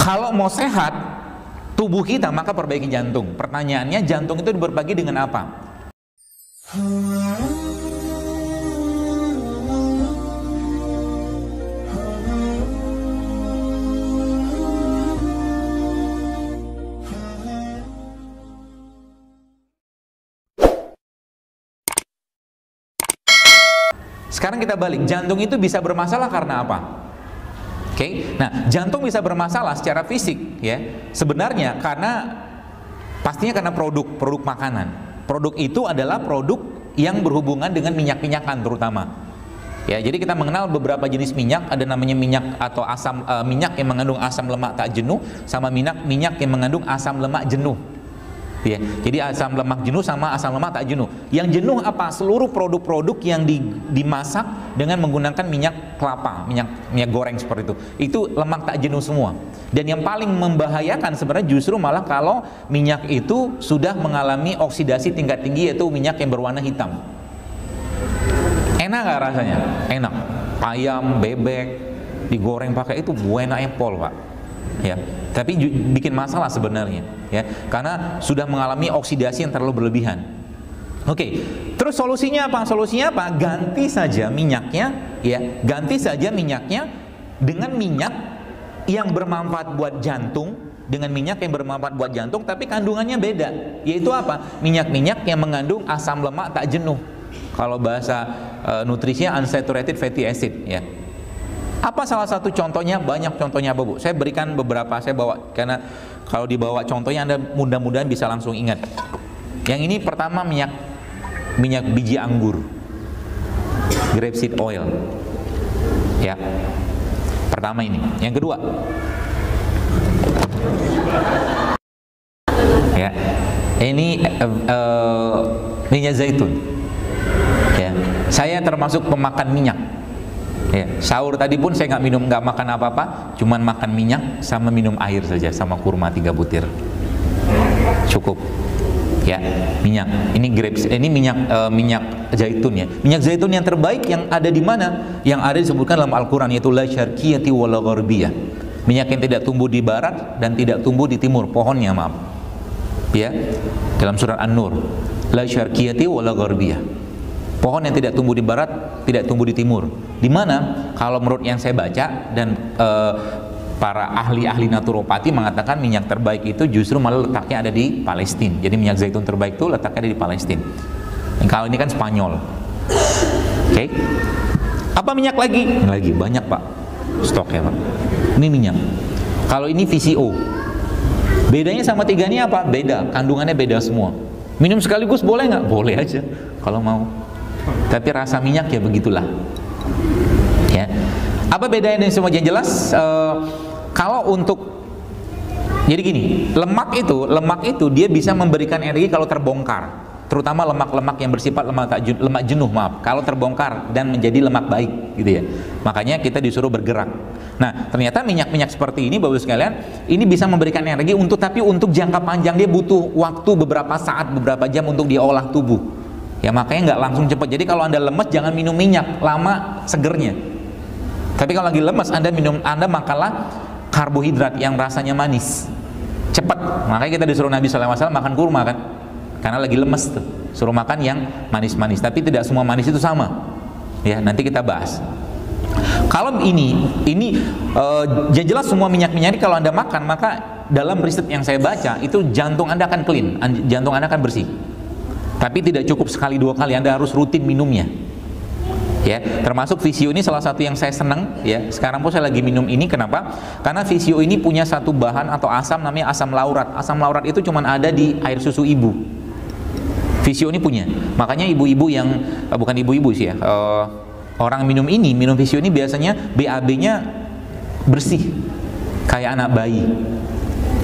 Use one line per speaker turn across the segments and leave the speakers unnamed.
Kalau mau sehat tubuh kita, maka perbaiki jantung. Pertanyaannya, jantung itu berbagi dengan apa? Sekarang kita balik, jantung itu bisa bermasalah karena apa? Oke, nah jantung bisa bermasalah secara fisik, ya. Sebenarnya pastinya karena produk makanan. Produk itu adalah produk yang berhubungan dengan minyak-minyakan terutama. Ya, jadi kita mengenal beberapa jenis minyak, ada namanya minyak atau asam minyak yang mengandung asam lemak tak jenuh, sama minyak yang mengandung asam lemak jenuh. Ya, jadi asam lemak jenuh sama asam lemak tak jenuh. Yang jenuh apa? Seluruh produk-produk yang dimasak dengan menggunakan minyak kelapa, minyak goreng seperti itu. Itu lemak tak jenuh semua. Dan yang paling membahayakan sebenarnya justru malah kalau minyak itu sudah mengalami oksidasi tingkat tinggi, yaitu minyak yang berwarna hitam. Enak nggak rasanya? Enak. Ayam, bebek digoreng pakai itu buena empol, Pak. Ya, tapi bikin masalah sebenarnya, ya, karena sudah mengalami oksidasi yang terlalu berlebihan. Oke, terus solusinya apa? Solusinya apa? Ganti saja minyaknya, ya, ganti saja minyaknya dengan minyak yang bermanfaat buat jantung, dengan minyak yang bermanfaat buat jantung, tapi kandungannya beda. Yaitu apa? Minyak-minyak yang mengandung asam lemak tak jenuh. Kalau bahasa nutrisinya unsaturated fatty acid, ya. Apa salah satu contohnya? Banyak contohnya, Bu. Saya berikan beberapa, saya bawa, karena kalau dibawa contohnya Anda mudah-mudahan bisa langsung ingat. Yang ini pertama minyak biji anggur, grapeseed oil. Ya. Pertama ini. Yang kedua. Ya. Ini minyak zaitun. Ya. Saya termasuk pemakan minyak. Ya, sahur tadi pun saya nggak makan apa-apa, cuman makan minyak sama minum air saja, sama kurma 3 butir, cukup. Ya, minyak. Ini grapes, ini minyak zaitun, ya. Minyak zaitun yang terbaik yang ada di mana? Yang ada disebutkan dalam Al-Quran, yaitu la syarqiyati wala gharbiyah. Minyak yang tidak tumbuh di barat dan tidak tumbuh di timur, pohonnya, maaf. Ya, dalam surat An-Nur, la syarqiyati wala gharbiyah. Pohon yang tidak tumbuh di barat, tidak tumbuh di timur. Di mana? Kalau menurut yang saya baca dan para ahli-ahli naturopati mengatakan minyak terbaik itu justru malah letaknya ada di Palestina. Jadi minyak zaitun terbaik itu letaknya ada di Palestina. Kalau ini kan Spanyol. Oke. Apa minyak lagi? Lagi banyak, Pak. Stoknya, Pak. Ini minyak. Kalau ini VCO. Bedanya sama 3 ini apa? Beda. Kandungannya beda semua. Minum sekaligus boleh nggak? Boleh aja kalau mau. Tapi rasa minyak ya begitulah. Ya. Apa bedanya semua? Yang jelas kalau untuk, jadi gini, lemak itu dia bisa memberikan energi kalau terbongkar, terutama lemak-lemak yang bersifat lemak jenuh, maaf, kalau terbongkar dan menjadi lemak baik, gitu ya. Makanya kita disuruh bergerak. Nah, ternyata minyak-minyak seperti ini, Bapak sekalian, ini bisa memberikan energi tapi untuk jangka panjang. Dia butuh waktu beberapa saat, beberapa jam untuk diolah tubuh. Ya, makanya nggak langsung cepat. Jadi kalau Anda lemes jangan minum minyak, lama segernya. Tapi kalau lagi lemes Anda makanlah karbohidrat yang rasanya manis, cepat. Makanya kita disuruh Nabi SAW makan kurma, kan? Karena lagi lemes tuh, suruh makan yang manis-manis. Tapi tidak semua manis itu sama. Ya, nanti kita bahas. Kalau ini jelas semua minyak-minyak ini kalau Anda makan, maka dalam riset yang saya baca itu jantung Anda akan clean, jantung Anda akan bersih. Tapi tidak cukup sekali 2 kali, Anda harus rutin minumnya. Ya, termasuk VCO ini salah satu yang saya senang, ya. Sekarang pun saya lagi minum ini, kenapa? Karena VCO ini punya satu bahan atau asam namanya asam laurat. Asam laurat itu cuma ada di air susu ibu. VCO ini punya. Makanya ibu-ibu yang bukan ibu-ibu sih, ya. Orang minum VCO ini biasanya BAB-nya bersih, kayak anak bayi.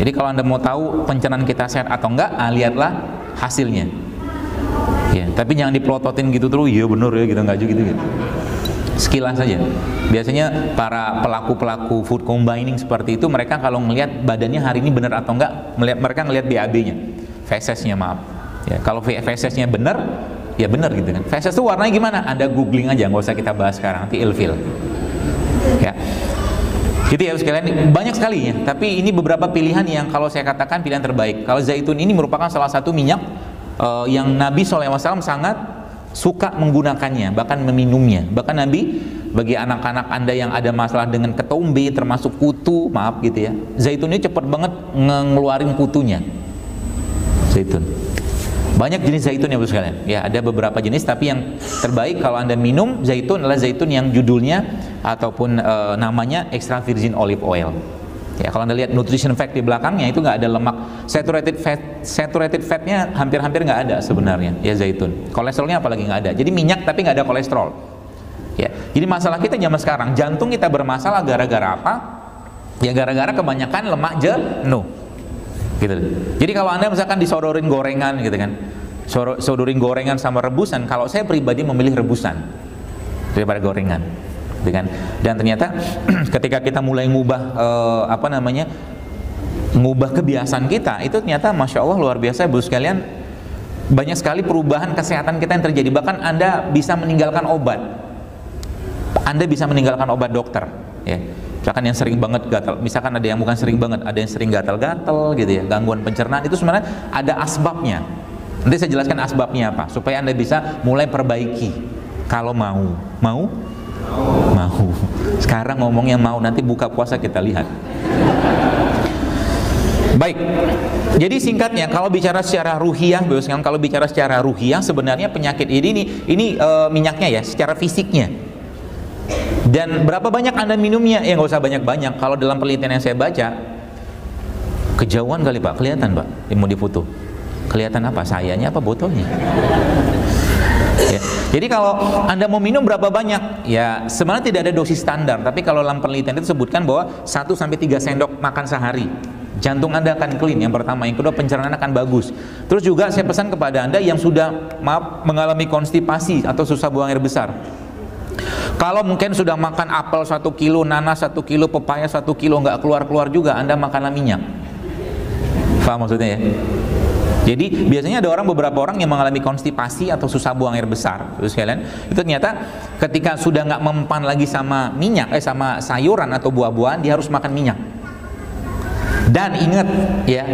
Jadi kalau Anda mau tahu pencernaan kita sehat atau enggak, lihatlah hasilnya. Ya, tapi jangan dipelototin gitu terus, iya bener ya gitu, enggak juga gitu. Sekilas saja. Biasanya para pelaku food combining seperti itu, mereka kalau ngelihat badannya hari ini benar atau enggak, mereka ngelihat BAB-nya, fesesnya, maaf. Ya, kalau fesesnya benar, ya benar gitu kan. Feses itu warnanya gimana? Anda googling aja, nggak usah kita bahas sekarang, nanti ilfil. Ya. Gitu ya sekalian, banyak sekali ya. Tapi ini beberapa pilihan yang kalau saya katakan pilihan terbaik. Kalau zaitun ini merupakan salah satu minyak yang Nabi SAW sangat suka menggunakannya, bahkan meminumnya. Bahkan Nabi bagi anak-anak Anda yang ada masalah dengan ketombe, termasuk kutu, maaf gitu ya, zaitun ini cepat banget ngeluarin kutunya. Zaitun. Banyak jenis zaitun ya Bu sekalian. Ya, ada beberapa jenis, tapi yang terbaik kalau Anda minum zaitun adalah zaitun yang judulnya ataupun namanya extra virgin olive oil. Ya, kalau Anda lihat nutrition fact di belakangnya itu nggak ada lemak. Saturated fatnya hampir-hampir nggak ada sebenarnya. Ya zaitun. Kolesterolnya apalagi nggak ada. Jadi minyak tapi nggak ada kolesterol. Ya. Jadi masalah kita zaman sekarang, jantung kita bermasalah gara-gara apa? Ya gara-gara kebanyakan lemak jenuh. Gitu. Jadi kalau Anda misalkan disodorin gorengan gitu kan, sodorin gorengan sama rebusan, kalau saya pribadi memilih rebusan daripada gorengan, gitu kan. Dan ternyata ketika kita mulai ngubah ngubah kebiasaan kita, itu ternyata masya Allah luar biasa Bu sekalian, banyak sekali perubahan kesehatan kita yang terjadi. Bahkan Anda bisa meninggalkan obat, Anda bisa meninggalkan obat dokter, ya. Misalkan yang sering banget gatal, misalkan ada yang bukan sering banget, ada yang sering gatal-gatal gitu ya, gangguan pencernaan, itu sebenarnya ada asbabnya. Nanti saya jelaskan asbabnya apa, supaya Anda bisa mulai perbaiki. Kalau mau. Sekarang ngomongnya mau, nanti buka puasa kita lihat. Baik, jadi singkatnya kalau bicara secara ruhiyah, kalau bicara secara ruhiyah sebenarnya penyakit ini minyaknya ya, secara fisiknya. Dan berapa banyak Anda minumnya? Ya nggak usah banyak-banyak. Kalau dalam penelitian yang saya baca, kejauhan kali Pak, kelihatan Pak, mau difoto. Kelihatan apa? Sayanya apa botolnya? Ya. Jadi kalau Anda mau minum berapa banyak? Ya sebenarnya tidak ada dosis standar. Tapi kalau dalam penelitian itu sebutkan bahwa 1-3 sendok makan sehari, jantung Anda akan clean. Yang pertama, yang kedua pencernaan akan bagus. Terus juga saya pesan kepada Anda yang sudah mengalami konstipasi atau susah buang air besar. Kalau mungkin sudah makan apel 1 kilo, nanas 1 kilo, pepaya 1 kilo, nggak keluar-keluar juga, Anda makanlah minyak. Paham maksudnya ya? Jadi biasanya ada beberapa orang yang mengalami konstipasi atau susah buang air besar, terus sekalian, itu ternyata ketika sudah nggak mempan lagi sama minyak, sama sayuran atau buah-buahan, dia harus makan minyak. Dan ingat ya,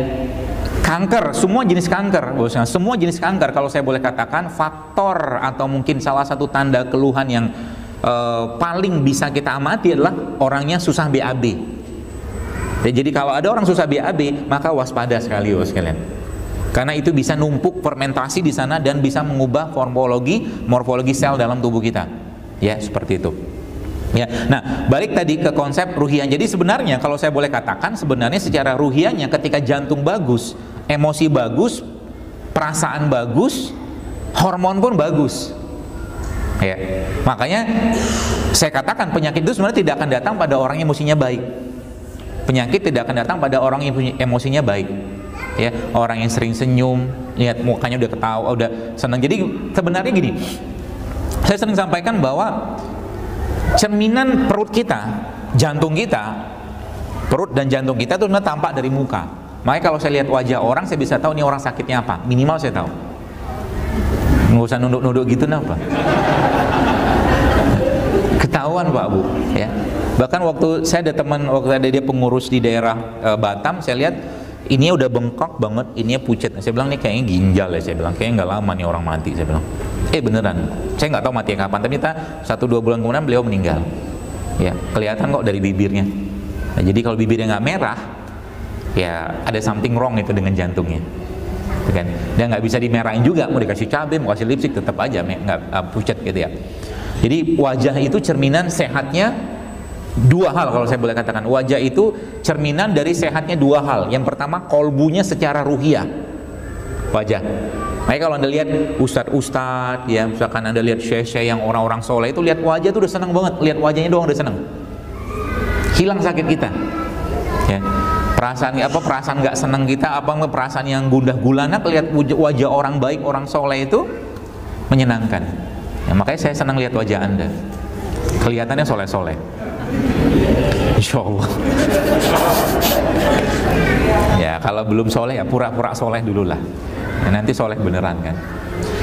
kanker, semua jenis kanker, semua jenis kanker, kalau saya boleh katakan, faktor atau mungkin salah satu tanda keluhan yang paling bisa kita amati adalah orangnya susah BAB. Jadi kalau ada orang susah BAB, maka waspada sekali sekalian. Karena itu bisa numpuk fermentasi di sana dan bisa mengubah morfologi sel dalam tubuh kita. Ya, seperti itu. Ya. Nah, balik tadi ke konsep ruhiyah. Jadi sebenarnya kalau saya boleh katakan, sebenarnya secara ruhiyahnya ketika jantung bagus, emosi bagus, perasaan bagus, hormon pun bagus. Ya. Makanya saya katakan penyakit itu sebenarnya tidak akan datang pada orang yang emosinya baik. Penyakit tidak akan datang pada orang yang emosinya baik. Ya, orang yang sering senyum, lihat mukanya udah ketawa, udah senang. Jadi sebenarnya gini, saya sering sampaikan bahwa cerminan perut kita, jantung kita, perut dan jantung kita itu sebenarnya tampak dari muka. Makanya kalau saya lihat wajah orang, saya bisa tahu nih orang sakitnya apa. Minimal saya tahu. Nggak usah nunduk-nunduk gitu, kenapa? Ketahuan Pak Bu, ya. Bahkan waktu saya ada teman, waktu ada dia pengurus di daerah Batam, saya lihat ini udah bengkak banget, ini pucat. Saya bilang nih kayaknya ginjal ya, saya bilang kayaknya nggak lama nih orang mati, saya bilang. Beneran, saya nggak tahu matinya kapan, tapi 1-2 bulan kemudian beliau meninggal. Ya, kelihatan kok dari bibirnya. Nah, jadi kalau bibirnya nggak merah, ya ada something wrong itu dengan jantungnya. Kan? Dan nggak bisa dimerahin juga, mau dikasih cabai, mau kasih lipstick, tetap aja nggak pucat gitu ya. Jadi wajah itu cerminan sehatnya dua hal, kalau saya boleh katakan. Wajah itu cerminan dari sehatnya dua hal. Yang pertama, kolbunya secara ruhiyah, wajah. Makanya kalau Anda lihat ustadz-ustadz, ya misalkan Anda lihat syekh-syekh yang orang-orang soleh itu, lihat wajah itu udah senang banget, lihat wajahnya doang udah senang, hilang sakit kita. Ya. Perasaan nggak senang kita, perasaan yang gundah gulana, lihat wajah orang baik, orang soleh itu menyenangkan. Ya, makanya saya senang lihat wajah Anda, kelihatannya soleh-soleh. Insya Allah. Ya kalau belum soleh ya pura-pura soleh dulu lah. Ya, nanti soleh beneran kan.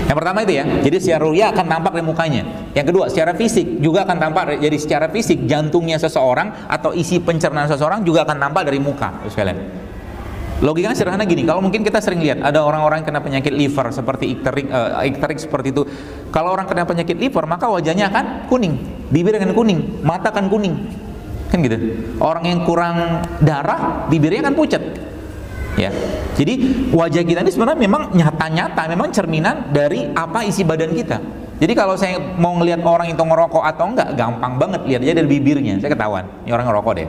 Yang pertama itu ya, jadi secara ru'yah akan tampak dari mukanya. Yang kedua, secara fisik juga akan tampak. Jadi secara fisik jantungnya seseorang atau isi pencernaan seseorang juga akan tampak dari muka, sekalian. Logikanya sederhana gini, kalau mungkin kita sering lihat ada orang-orang kena penyakit liver seperti ikterik seperti itu. Kalau orang kena penyakit liver, maka wajahnya akan kuning, bibir akan kuning, mata akan kuning, kan gitu. Orang yang kurang darah, bibirnya akan pucat. Ya, jadi wajah kita ini sebenarnya memang nyata-nyata, memang cerminan dari apa isi badan kita. Jadi kalau saya mau ngelihat orang itu ngerokok atau enggak, gampang banget lihat aja dari bibirnya, saya ketahuan, ini orang ngerokok deh.